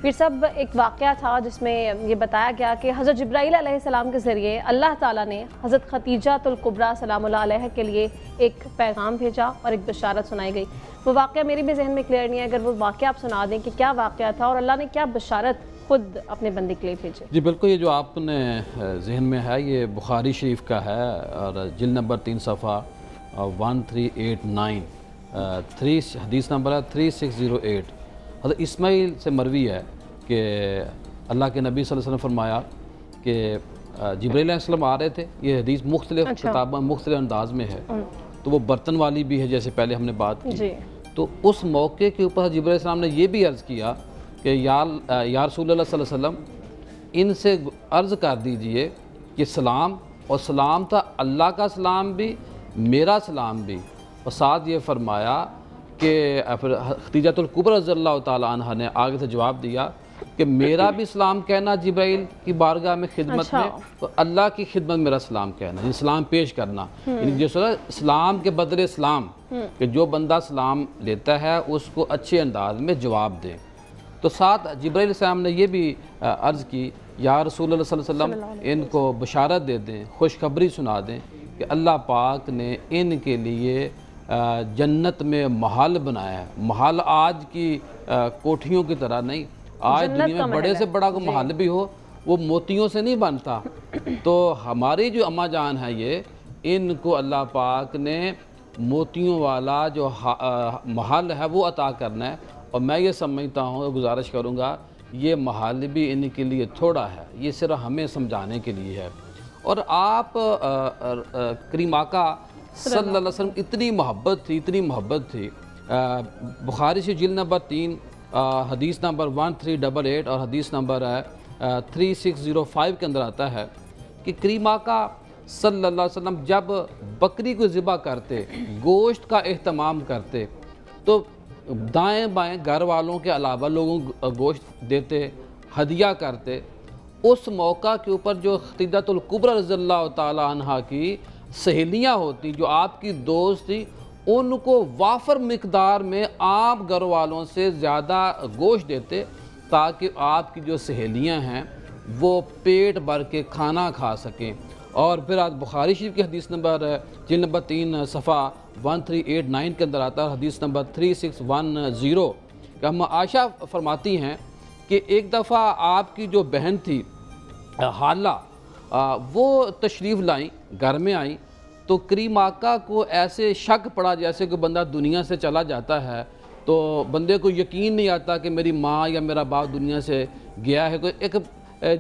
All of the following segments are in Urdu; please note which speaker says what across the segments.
Speaker 1: پھر سب ایک واقعہ تھا جس میں یہ بتایا گیا کہ حضرت جبرائیل علیہ السلام کے ذریعے اللہ تعالیٰ نے حضرت خدیجہ الکبریٰ سلام اللہ علیہ کے لیے ایک پیغام بھیجا اور ایک بشارت سنائی گئی۔ وہ واقعہ میری بھی ذہن میں کلیئر نہیں ہے، اگر وہ واقعہ آپ سنا دیں کہ کیا واقعہ تھا اور اللہ نے کیا بشارت خود اپنے بندے کے لیے بھیجے۔
Speaker 2: جی بالکل، یہ جو آپ نے ذہن میں ہے یہ بخاری شریف کا ہے اور جلد نمبر 3 صفحہ 1389 حدیث نمبر ہے 3608۔ حضرت اسماعیل سے مروی ہے کہ اللہ کے نبی صلی اللہ علیہ وسلم فرمایا کہ جبرائیل علیہ السلام آ رہے تھے۔ یہ حدیث مختلف کتابوں مختلف انداز میں ہے، تو وہ برتن والی بھی ہے جیسے پہلے ہم نے بات کی۔ تو اس موقع کے اوپر جبرائیل علیہ السلام نے یہ بھی عرض کیا کہ یا رسول اللہ صلی اللہ علیہ وسلم ان سے عرض کر دیجئے کہ سلام، اور سلام تھا اللہ کا سلام بھی میرا سلام بھی، اور ساتھ یہ فرمایا کہ پھر خدیجہ الکبریٰ رضی اللہ تعالیٰ عنہ نے آگے سے جواب دیا کہ میرا بھی سلام کہنا جبرائیل کی بارگاہ میں خدمت میں، اور اللہ کی خدمت میرا سلام کہنا، یعنی سلام پیش کرنا، یعنی جس طرح سلام کے بدلے سلام، کہ جو بندہ سلام لیتا ہے اس کو اچھے انداز میں جواب دے۔ تو ساتھ جبرائیل علیہ السلام نے یہ بھی عرض کی یا رسول اللہ صلی اللہ علیہ وسلم ان کو بشارت دے دیں، خوشخبری سنا دیں کہ اللہ پاک نے ان کے لیے جنت میں محل بنایا ہے۔ محل آج کی کوٹھیوں کی طرح نہیں، آج دنیا میں بڑے سے بڑا کوئی محل بھی ہو وہ موتیوں سے نہیں بنتا۔ تو ہماری جو اماں جان ہے یہ، ان کو اللہ پاک نے موتیوں والا جو محل ہے وہ عطا کرنا ہے، اور میں یہ سمجھتا ہوں، گزارش کروں گا، یہ محل بھی ان کے لیے تھوڑا ہے، یہ صرف ہمیں سمجھانے کے لیے ہے۔ اور آپ کریم آقا صلی اللہ علیہ وسلم اتنی محبت تھی، بخاری سے جلد نمبر 3 حدیث نمبر 1388 اور حدیث نمبر 3605 کے اندر آتا ہے کہ کریم آقا صلی اللہ علیہ وسلم جب بکری کو ذبح کرتے، گوشت کا اہتمام کرتے، تو دائیں بائیں گھر والوں کے علاوہ لوگوں کو گوشت دیتے، ہدیہ کرتے۔ اس موقع کے اوپر جو خدیجہ الکبریٰ رضی اللہ تعالیٰ عنہ کی سہیلیاں ہوتی، جو آپ کی دوست تھی، ان کو وافر مقدار میں عام گھر والوں سے زیادہ گوشت دیتے تاکہ آپ کی جو سہیلیاں ہیں وہ پیٹ بھر کے کھانا کھا سکیں۔ اور پھر آج بخاری شریف کی حدیث نمبر جلد نمبر 3 صفحہ 1389 کے اندر آتا ہے حدیث نمبر 3610 کہ ہم عائشہ فرماتی ہیں کہ ایک دفعہ آپ کی جو بہن تھی حالہ، وہ تشریف لائیں، گھر میں آئیں، تو کریم آقا کو ایسے شک پڑا جیسے کہ بندہ دنیا سے چلا جاتا ہے تو بندے کو یقین نہیں آتا کہ میری ماں یا میرا باپ دنیا سے گیا ہے، کوئی ایک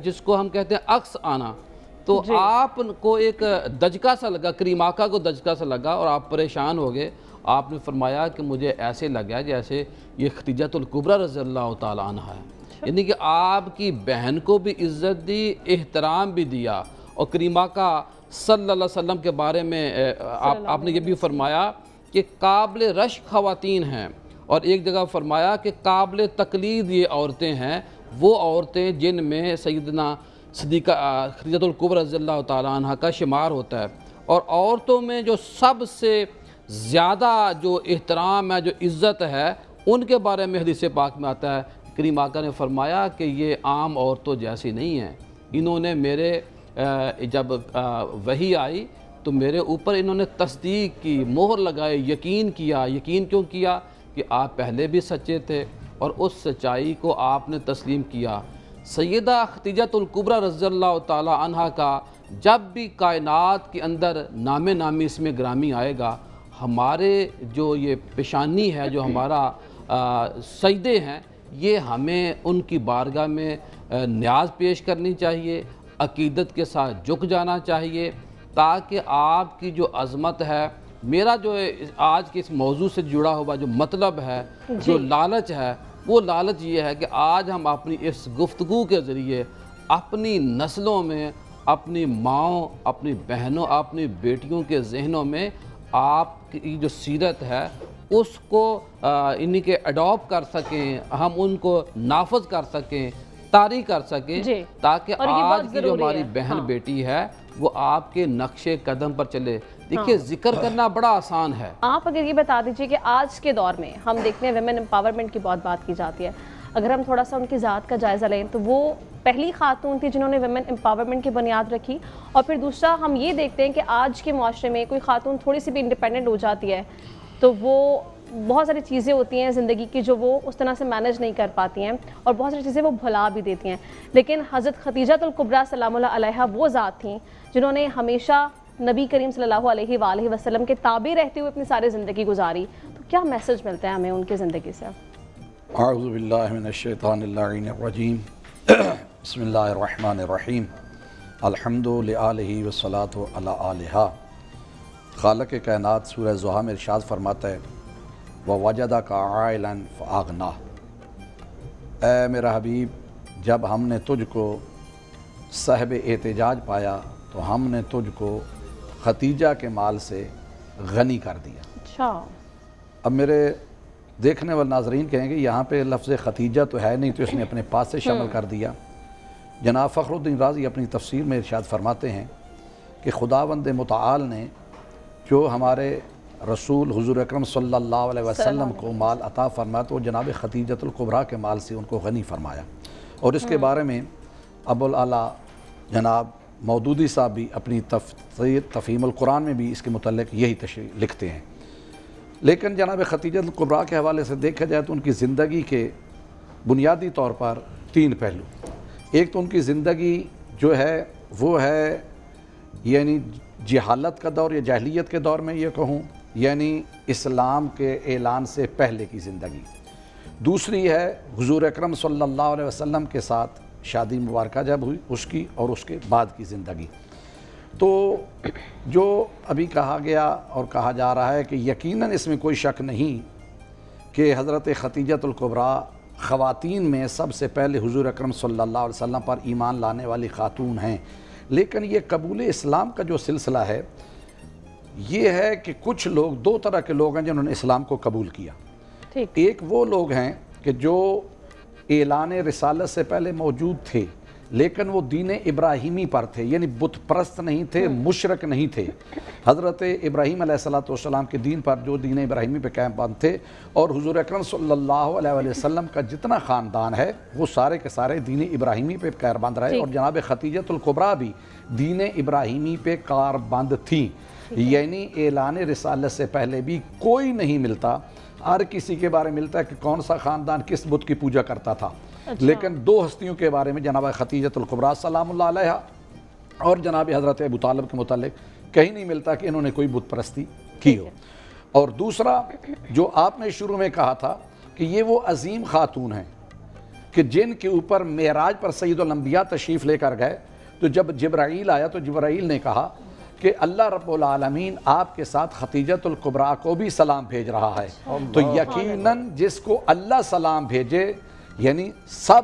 Speaker 2: جس کو ہم کہتے ہیں عکس آنا۔ تو آپ کو ایک دجکا سا لگا، کریم آقا کو دجکا سا لگا اور آپ پریشان ہو گئے۔ آپ نے فرمایا کہ مجھے ایسے لگا جیسے یہ خدیجہ الکبریٰ رضی اللہ تعالیٰ عنہ ہے، یعنی کہ آپ کی بہن کو بھی عزت دی، احترام بھی دیا، اور کریم آقا صلی اللہ علیہ وسلم کے بارے میں آپ نے یہ بھی فرمایا کہ قابل رشک خواتین ہیں، اور ایک جگہ فرمایا کہ قابل تقلید یہ عورتیں ہیں، وہ عورتیں جن میں سیدنا صدیقہ خدیجہ الکبریٰ رضی اللہ تعالیٰ عنہ کا شمار ہوتا ہے۔ اور عورتوں میں جو سب سے زیادہ جو احترام ہے، جو عزت ہے، ان کے بارے میں حدیث پاک میں آتا ہے، کریم آقا نے فرمایا کہ یہ عام عورتوں جیسی نہیں ہیں، انہوں نے میرے جب وحی آئی تو میرے اوپر انہوں نے تصدیق کی، مہر لگائے، یقین کیا۔ یقین کیوں کیا؟ کہ آپ پہلے بھی سچے تھے اور اس سچائی کو آپ نے تسلیم کیا۔ سیدہ خدیجہ الکبریٰ رضی اللہ تعالیٰ عنہ کا جب بھی کائنات کے اندر نام نامی اس میں گرامی آئے گا، ہمارے جو یہ پیشانی ہے، جو ہمارا سجدے ہیں، یہ ہمیں ان کی بارگاہ میں نیاز پیش کرنی چاہیے، عقیدت کے ساتھ جھک جانا چاہیے، تاکہ آپ کی جو عظمت ہے، میرا جو آج کے اس موضوع سے جڑا ہوا جو مطلب ہے، جو لالچ ہے، وہ لالچ یہ ہے کہ آج ہم اپنی اس گفتگو کے ذریعے اپنی نسلوں میں، اپنی ماؤں، اپنی بہنوں، اپنی بیٹیوں کے ذہنوں میں آپ کی جو سیرت ہے اس کو انہی کے اڈاپٹ کر سکیں، ہم ان کو نافذ کر سکیں، طاری کر سکیں، تاکہ آج کی جو ہماری بہن بیٹی ہے وہ آپ کے نقش قدم پر چلے۔ دیکھیے ذکر کرنا بڑا آسان ہے۔
Speaker 1: آپ اگر یہ بتا دیجئے کہ آج کے دور میں ہم دیکھتے ہیں ویمن امپاورمنٹ کی بہت بات کی جاتی ہے، اگر ہم تھوڑا سا ان کی ذات کا جائزہ لیں تو وہ پہلی خاتون تھی جنہوں نے ویمن امپاورمنٹ کی بنیاد رکھی. اور پھر دوسرا ہم یہ دیکھتے ہیں کہ آج کے معاشرے میں کوئی خاتون تھوڑی سی بھی انڈیپینڈنٹ ہو جاتی ہے تو وہ بہت ساری چیزیں ہوتی ہیں زندگی کی جو وہ اس طرح سے مینیج نہیں کر پاتی ہیں اور بہت ساری چیزیں وہ بھلا بھی دیتی ہیں. لیکن حضرت خدیجہ الکبریٰ سلام اللہ علیہا وہ ذات تھیں جنہوں نے ہمیشہ نبی کریم صلی اللہ علیہ وآلہ وسلم کے تابع رہتے ہوئے اپنی ساری زندگی گزاری. تو کیا میسج ملتا ہے ہمیں ان کی زندگی سے؟
Speaker 3: اعوذ باللہ من الشیطان اللعین الرجیم بسم اللہ الرحمن الرحیم الحمد لآلہ والصلاة علی آلہا. خالق کائنات سورہ زحا میں ارشاد فرماتا ہے وَوَجَدَكَ عَائِلًا فَأَغْنَاهُ. اے میرا حبیب جب ہم نے تجھ کو صاحب احتجاج پایا تو ہم نے تجھ کو خدیجہ کے مال سے غنی کر دیا.
Speaker 1: اچھا.
Speaker 3: اب میرے دیکھنے والے ناظرین کہیں گے یہاں پہ لفظ خدیجہ تو ہے نہیں تو اس نے اپنے پاس سے شامل کر دیا. جناب فخر الدین رازی اپنی تفسیر میں ارشاد فرماتے ہیں کہ خداوند متعال نے جو ہمارے رسول حضور اکرم صلی اللہ علیہ وسلم کو مال عطا فرمایا تو جناب خدیجہ الکبریٰ کے مال سے ان کو غنی فرمایا. اور اس کے بارے میں ابو الاعلیٰ جناب مودودی صاحب بھی اپنی تفسیر تفہیم القرآن میں بھی اس کے متعلق یہی تشریح لکھتے ہیں. لیکن جناب خدیجہ الکبریٰ کے حوالے سے دیکھا جائے تو ان کی زندگی کے بنیادی طور پر 3 پہلو. ایک تو ان کی زندگی جو ہے وہ ہے یعنی جہالت کا دور یا جاہلیت کے دور میں یہ کہوں یعنی اسلام کے اعلان سے پہلے کی زندگی. دوسری ہے حضور اکرم صلی اللہ علیہ وسلم کے ساتھ شادی مبارکہ جب ہوئی اس کی اور اس کے بعد کی زندگی. تو جو ابھی کہا گیا اور کہا جا رہا ہے کہ یقیناً اس میں کوئی شک نہیں کہ حضرت خدیجہ الکبریٰ خواتین میں سب سے پہلے حضور اکرم صلی اللہ علیہ وسلم پر ایمان لانے والی خاتون ہیں. لیکن یہ قبول اسلام کا جو سلسلہ ہے یہ ہے کہ کچھ لوگ 2 طرح کے لوگ ہیں جنہوں نے اسلام کو قبول کیا. ایک وہ لوگ ہیں کہ جو اعلان رسالت سے پہلے موجود تھے لیکن وہ دین ابراہیمی پر تھے یعنی بت پرست نہیں تھے مشرک نہیں تھے. حضرت ابراہیم علیہ السلام کے دین پر جو دین ابراہیمی پہ قائم بند تھے اور حضور اکرم صلی اللہ علیہ وسلم کا جتنا خاندان ہے وہ سارے کے سارے دین ابراہیمی پہ کاربند رہے. اور جناب خدیجہ الکبریٰ بھی دین ابراہیمی پہ کاربند تھیں. یعنی اعلان رسالت سے پہلے بھی کوئی نہیں ملتا. ہر کسی کے بارے میں ملتا ہے کہ کون سا خاندان کس بت کی پوجا کرتا تھا. لیکن 2 ہستیوں کے بارے میں جناب خدیجہ الکبریٰ سلام اللہ علیہا اور جناب حضرت ابو طالب کے متعلق کہیں نہیں ملتا کہ انہوں نے کوئی بت پرستی کی ہو. اور دوسرا جو آپ نے شروع میں کہا تھا کہ یہ وہ عظیم خاتون ہیں کہ جن کے اوپر معراج پر سید الانبیاء تشریف لے کر گئے تو جب جبرائیل آیا تو جبرائیل نے کہا کہ اللہ رب العالمین آپ کے ساتھ خدیجہ الکبریٰ کو بھی سلام بھیج رہا ہے. تو یقیناً جس کو اللہ سلام بھیجے یعنی سب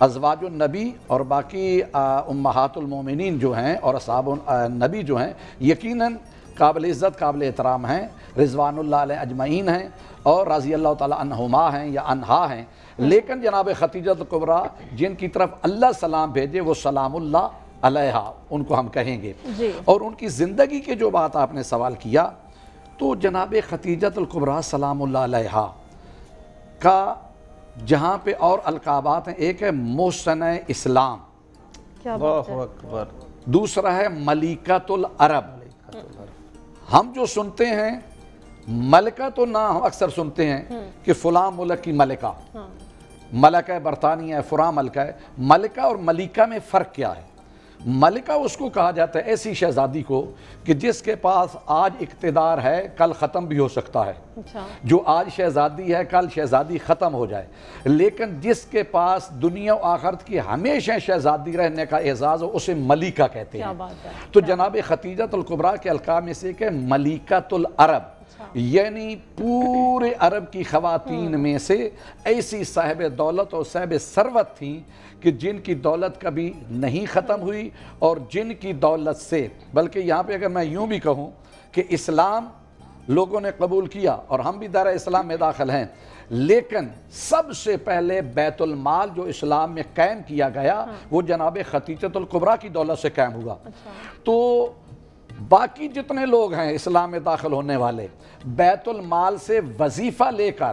Speaker 3: ازواج النبی اور باقی امہات المومنین جو ہیں اور اصحاب النبی جو ہیں یقیناً قابل عزت قابل احترام ہیں رضوان اللہ علیہ اجمعین ہیں اور رضی اللہ تعالی عنہما ہیں یا عنہا ہیں. لیکن جناب خدیجہ الکبریٰ جن کی طرف اللہ سلام بھیجے وہ سلام اللہ علیہا ان کو ہم کہیں گے. اور ان کی زندگی کے جو بات آپ نے سوال کیا تو جناب خدیجہ الکبریٰ سلام اللہ علیہا کا جہاں پہ اور القابات ہیں ایک ہے محسنہ اسلام دوسرا ہے ملکۃ العرب. ہم جو سنتے ہیں ملکہ تو نہ ہم اکثر سنتے ہیں کہ فلاں ملک کی ملکہ ملکہ برطانیہ ہے فلاں ملکہ ہے. ملکہ اور ملکہ میں فرق کیا ہے؟ ملکہ اس کو کہا جاتا ہے ایسی شہزادی کو کہ جس کے پاس آج اقتدار ہے کل ختم بھی ہو سکتا ہے. جو آج شہزادی ہے کل شہزادی ختم ہو جائے. لیکن جس کے پاس دنیا و آخرت کی ہمیشہ شہزادی رہنے کا اعزاز ہو اسے ملکہ کہتے ہیں. تو جناب خدیجہ الکبریٰ کے القاب میں سے ایک ہے ملکۃ العرب یعنی پورے عرب کی خواتین میں سے ایسی صاحب دولت اور صاحب ثروت تھیں کہ جن کی دولت کبھی نہیں ختم ہوئی اور جن کی دولت سے بلکہ یہاں پہ اگر میں یوں بھی کہوں کہ اسلام لوگوں نے قبول کیا اور ہم بھی دائرہ اسلام میں داخل ہیں لیکن سب سے پہلے بیت المال جو اسلام میں قائم کیا گیا وہ جناب خدیجہ الکبریٰ کی دولت سے قائم ہوا. تو باقی جتنے لوگ ہیں اسلام میں داخل ہونے والے بیت المال سے وظیفہ لے کر